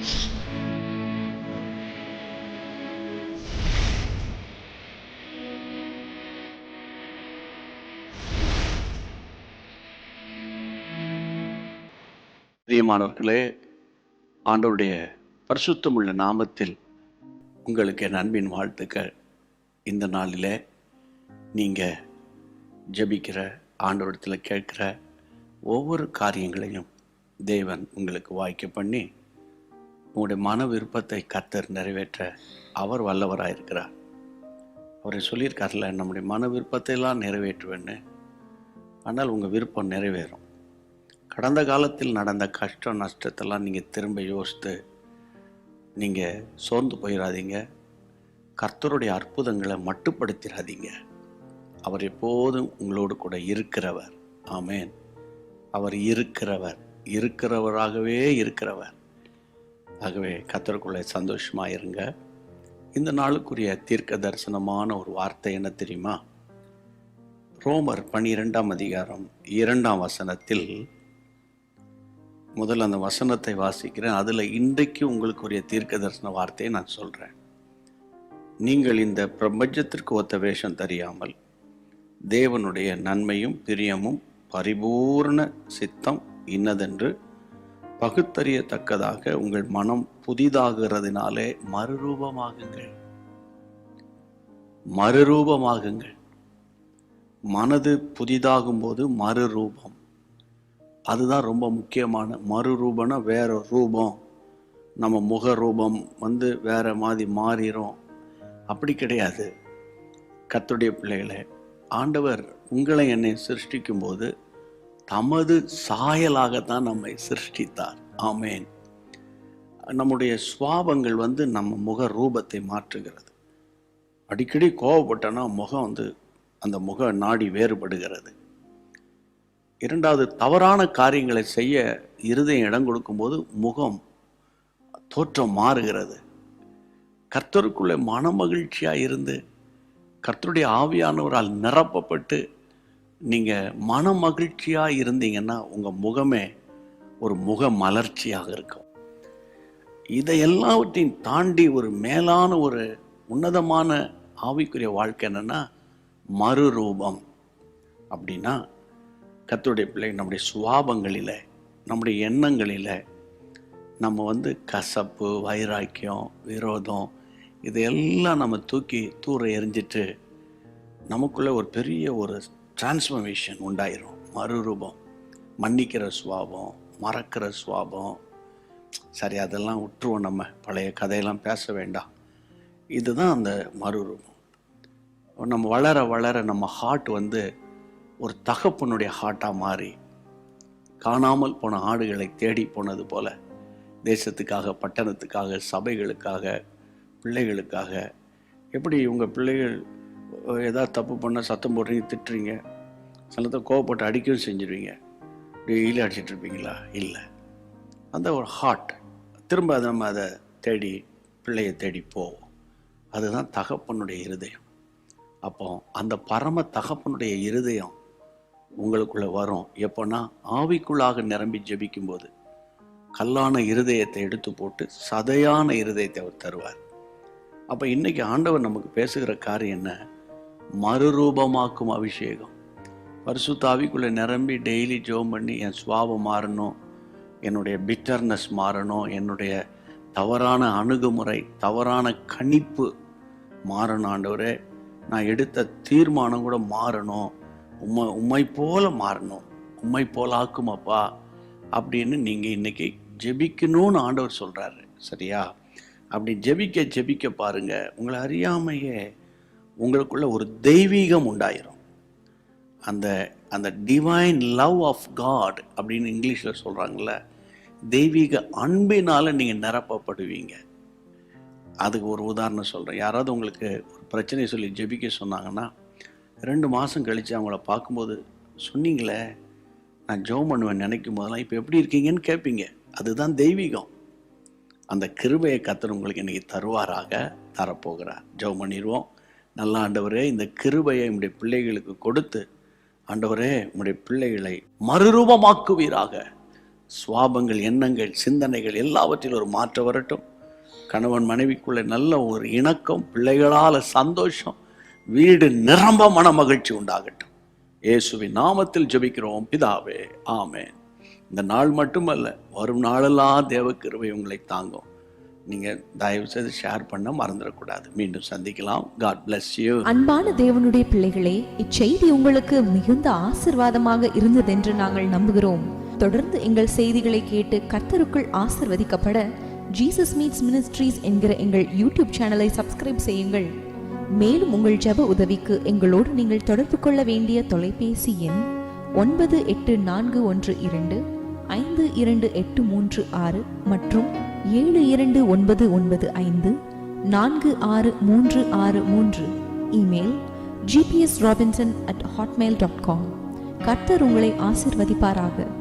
பிரியமானவர்களே, ஆண்டவருடைய பரிசுத்தமுள்ள நாமத்தில் உங்களுக்கு என் அன்பின் வாழ்த்துக்கள். இந்த நாளில் நீங்கள் ஜெபிக்கிற, ஆண்டவரிடத்தில் கேட்கிற ஒவ்வொரு காரியங்களையும் தேவன் உங்களுக்கு வாய்க்க பண்ணி உங்களுடைய மன விருப்பத்தை கர்த்தர் நிறைவேற்ற அவர் வல்லவராயிருக்கிறார். அவரை சொல்லியிருக்கார்ல, நம்முடைய மன விருப்பத்தை எல்லாம் நிறைவேற்றுவேன்னு. ஆனால் உங்கள் விருப்பம் நிறைவேறும். கடந்த காலத்தில் நடந்த கஷ்டம் நஷ்டத்தெல்லாம் நீங்கள் திரும்ப யோசித்து நீங்கள் சோர்ந்து போயிடாதீங்க. கர்த்தருடைய அற்புதங்களை மட்டுப்படுத்திடாதீங்க. அவர் எப்போதும் உங்களோடு கூட இருக்கிறவர். ஆமேன். அவர் இருக்கிறவராகவே இருக்கிறவர். ஆகவே கர்த்தருக்குள்ளே சந்தோஷமாக இருங்க. இந்த நாளுக்குரிய தீர்க்க தரிசனமான ஒரு வார்த்தை என்ன தெரியுமா? ரோமர் 12ஆம் அதிகாரம் 2ஆம் வசனத்தில் முதல்ல அந்த வசனத்தை வாசிக்கிறேன். அதில் இன்றைக்கு உங்களுக்கு ஒரு தீர்க்க தரிசன வார்த்தையை நான் சொல்கிறேன். நீங்கள் இந்த பிரபஞ்சத்திற்கு ஒத்த வேஷம் தெரியாமல் தேவனுடைய நன்மையும் பிரியமும் பரிபூர்ண சித்தம் இன்னதென்று பகுத்தறியத்தக்கதாக உங்கள் மனம் புதிதாகிறதுனாலே மறுரூபமாகுங்கள். மனது புதிதாகும் போது மறுரூபம், அதுதான் ரொம்ப முக்கியமான. மறுரூபம்னா வேற ரூபம், நம்ம முக ரூபம் வேற மாதிரி மாறிடும். அப்படி கிடையாது. கர்த்தருடைய பிள்ளைகளே, ஆண்டவர் உங்களை என்னை சிருஷ்டிக்கும் போது தமது சாயலாகத்தான் நம்மை சிருஷ்டித்தார். ஆமேன். நம்முடைய சுவாபங்கள் நம்ம முக ரூபத்தை மாற்றுகிறது. அடிக்கடி கோவப்பட்டனா முகம் அந்த முக நாடி வேறுபடுகிறது. இரண்டாவது, தவறான காரியங்களை செய்ய இருதயம் இடம் கொடுக்கும்போது முகம் தோற்றம் மாறுகிறது. கர்த்தருக்குள்ளே மன மகிழ்ச்சியாக இருந்து கர்த்தருடைய ஆவியானவரால் நிரப்பப்பட்டு நீங்கள் மன மகிழ்ச்சியாக இருந்தீங்கன்னா உங்கள் முகமே ஒரு முக மலர்ச்சியாக இருக்கும். இதை எல்லாவற்றையும் தாண்டி ஒரு மேலான ஒரு உன்னதமான ஆவிக்குரிய வாழ்க்கை என்னன்னா மறுரூபம். அப்படின்னா கர்த்தருடைய பிள்ளை நம்முடைய சுவாபங்களில், நம்முடைய எண்ணங்களில் நம்ம கசப்பு, வைராக்கியம், விரோதம் இதையெல்லாம் நம்ம தூக்கி தூர எறிஞ்சிட்டு நமக்குள்ளே ஒரு பெரிய ஒரு டிரான்ஸ்ஃபர்மேஷன் உண்டாயிரும். மறுரூபம், மன்னிக்கிற சுவாபம், மறக்கிற சுவாபம். சரி, அதெல்லாம் விட்டுருவோம். நம்ம பழைய கதையெல்லாம் பேச வேண்டாம். இதுதான் அந்த மறுரூபம். நம்ம வளர வளர நம்ம ஹார்ட் ஒரு தகப்பனுடைய ஹார்ட்டாக மாறி காணாமல் போன ஆடுகளை தேடி போனது போல தேசத்துக்காக, பட்டணத்துக்காக, சபைகளுக்காக, பிள்ளைகளுக்காக. எப்படி உங்கள் பிள்ளைகள் ஏதாவது தப்பு பண்ண சத்தம் போடுறீங்க, திட்டுறீங்க, சிலத்தை கோவப்பட்டு அடிக்கவும் செஞ்சுருவீங்க. டெய்லி அடிச்சிட்டு இருப்பீங்களா? இல்லை. அந்த ஒரு ஹார்ட் திரும்ப நம்ம அதை தேடி பிள்ளையை தேடி போவோம். அதுதான் தகப்பனுடைய இருதயம். அப்போ அந்த பரம தகப்பனுடைய இருதயம் உங்களுக்குள்ளே வரும். எப்போனா ஆவிக்குள்ளாக நிரம்பி ஜெபிக்கும்போது கல்லான இருதயத்தை எடுத்து போட்டு சதையான இருதயத்தை அவர் தருவார். அப்போ இன்னைக்கு ஆண்டவர் நமக்கு பேசுகிற காரியம் என்ன? மறுரூபமாக்கும் அபிஷேகம். பரிசுத்த ஆவிக்குள்ளே நிரம்பி டெய்லி ஜெபம் பண்ணி என் சுவாபம் மாறணும், என்னுடைய பிட்டர்னஸ் மாறணும், என்னுடைய தவறான அணுகுமுறை, தவறான கணிப்பு மாறணும். ஆண்டவரே, நான் எடுத்த தீர்மானம் கூட மாறணும், உம்மை போல மாறணும், உம்மை போல ஆக்குமாப்பா அப்படின்னு நீங்கள் இன்னைக்கு ஜெபிக்கணும்னு ஆண்டவர் சொல்கிறாரு. சரியா? அப்படி ஜெபிக்க பாருங்க, உங்களை அறியாமையே உங்களுக்குள்ள ஒரு தெய்வீகம் உண்டாயிரும். அந்த அந்த டிவைன் லவ் ஆஃப் காட் அப்படின்னு இங்கிலீஷில் சொல்கிறாங்கள, தெய்வீக அன்பினால் நீங்கள் நிரப்பப்படுவீங்க. அதுக்கு ஒரு உதாரணம் சொல்கிறேன். யாராவது உங்களுக்கு ஒரு பிரச்சனையை சொல்லி ஜெபிக்க சொன்னாங்கன்னா 2 மாதம் கழித்து அவங்கள பார்க்கும்போது, சொன்னீங்களே நான் ஜெபம் பண்ணுவேன் நினைக்கும் போதெல்லாம் இப்போ எப்படி இருக்கீங்கன்னு கேட்பீங்க. அதுதான் தெய்வீகம். அந்த கிருபையை கர்த்தர் உங்களுக்கு இன்றைக்கி தருவாராக, தரப்போகிறார். ஜெபம் பண்ணிடுவோம். நல்ல ஆண்டவரே, இந்த கிருபையை உம்முடைய பிள்ளைகளுக்கு கொடுத்து, ஆண்டவரே உம்முடைய பிள்ளைகளை மறுரூபமாக்குவீராக. சுவாபங்கள், எண்ணங்கள், சிந்தனைகள் எல்லாவற்றிலும் ஒரு மாற்றம் வரட்டும். கணவன் மனைவிக்குள்ள நல்ல ஒரு இணக்கம், பிள்ளைகளால் சந்தோஷம், வீடு நிரம்ப மன மகிழ்ச்சி உண்டாகட்டும். இயேசுவின் நாமத்தில் ஜெபிக்கிறோம் பிதாவே, ஆமென். இந்த நாள் மட்டுமல்ல, வரும் நாளெல்லாம் தேவ கிருபை உங்களை தாங்கும். நீங்கள் தயவு செய்து ஷேர் பண்ண மறந்துடக்கூடாது. மீண்டும் சந்திக்கலாம். God bless you. அன்பான தேவனுடைய பிள்ளைகளே, இச்செய்தி உங்களுக்கு மிகுந்த ஆசீர்வாதமாக இருந்ததென்று நாங்கள் நம்புகிறோம். தொடர்ந்து எங்கள் செய்திகளை கேட்டு கர்த்தருக்குள் ஆசீர்வதிக்கப்பட ஜீசஸ் மீட்ஸ் மினிஸ்ட்ரீஸ் என்கிற எங்கள் யூடியூப் சேனலை சப்ஸ்கிரைப் செய்யுங்கள். மேலும் உங்கள் ஜெப உதவிக்கு எங்களோடு நீங்கள் தொடர்பு கொள்ள வேண்டிய தொலைபேசி எண் 9842252836 மற்றும் 7299546363. Email gpsrobinson@hotmail.com. கர்த்தர் உங்களை ஆசீர்வதிப்பாராக.